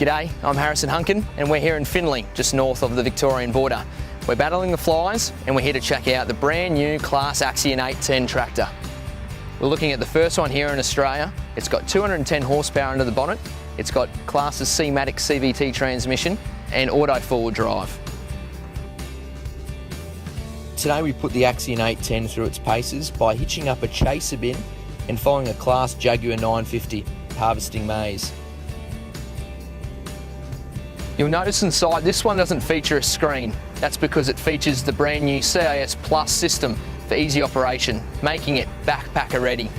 G'day, I'm Harrison Hunkin and we're here in Finley, just north of the Victorian border. We're battling the flies and we're here to check out the brand new Claas Axion 810 tractor. We're looking at the first one here in Australia. It's got 210 horsepower under the bonnet. It's got Claas's C-Matic CVT transmission and auto forward drive. Today we put the Axion 810 through its paces by hitching up a chaser bin and following a Claas Jaguar 950 harvesting maize. You'll notice inside this one doesn't feature a screen. That's because it features the brand new CIS Plus system for easy operation, making it backpacker ready.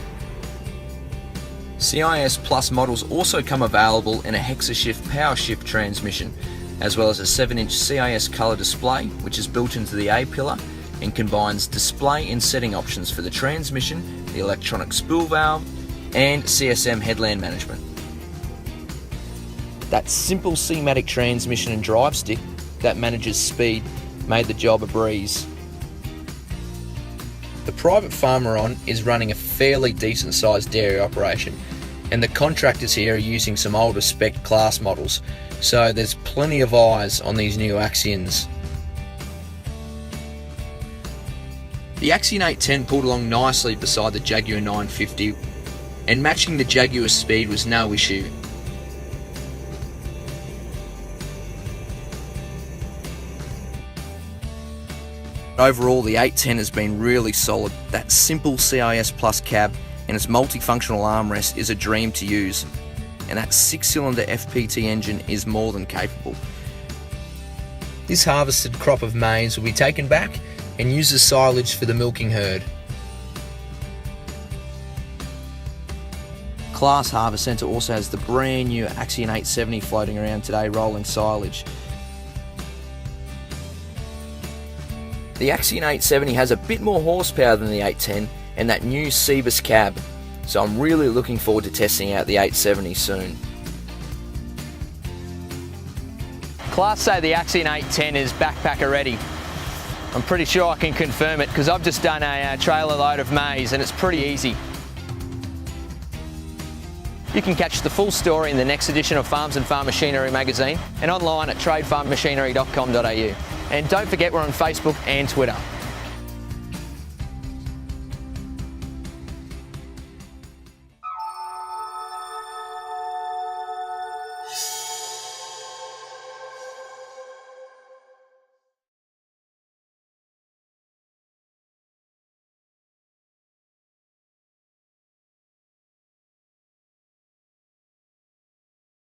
CIS Plus models also come available in a Hexashift power shift transmission, as well as a 7-inch CIS colour display which is built into the A-pillar and combines display and setting options for the transmission, the electronic spool valve and CSM headland management. That simple C-Matic transmission and drive stick that manages speed made the job a breeze. The private farm we're on is running a fairly decent sized dairy operation, and the contractors here are using some older spec Claas models, so there's plenty of eyes on these new Axions. The Axion 810 pulled along nicely beside the Jaguar 950, and matching the Jaguar's speed was no issue. Overall, the 810 has been really solid. That simple CIS Plus cab and its multifunctional armrest is a dream to use, and that 6-cylinder FPT engine is more than capable. This harvested crop of maize will be taken back and used as silage for the milking herd. Claas Harvest Centre also has the brand new Axion 870 floating around today rolling silage. The Axion 870 has a bit more horsepower than the 810 and that new Cebus cab, so I'm really looking forward to testing out the 870 soon. Claas say the Axion 810 is backpacker ready. I'm pretty sure I can confirm it because I've just done a trailer load of maize and it's pretty easy. You can catch the full story in the next edition of Farms and Farm Machinery magazine and online at tradefarmmachinery.com.au. And don't forget we're on Facebook and Twitter.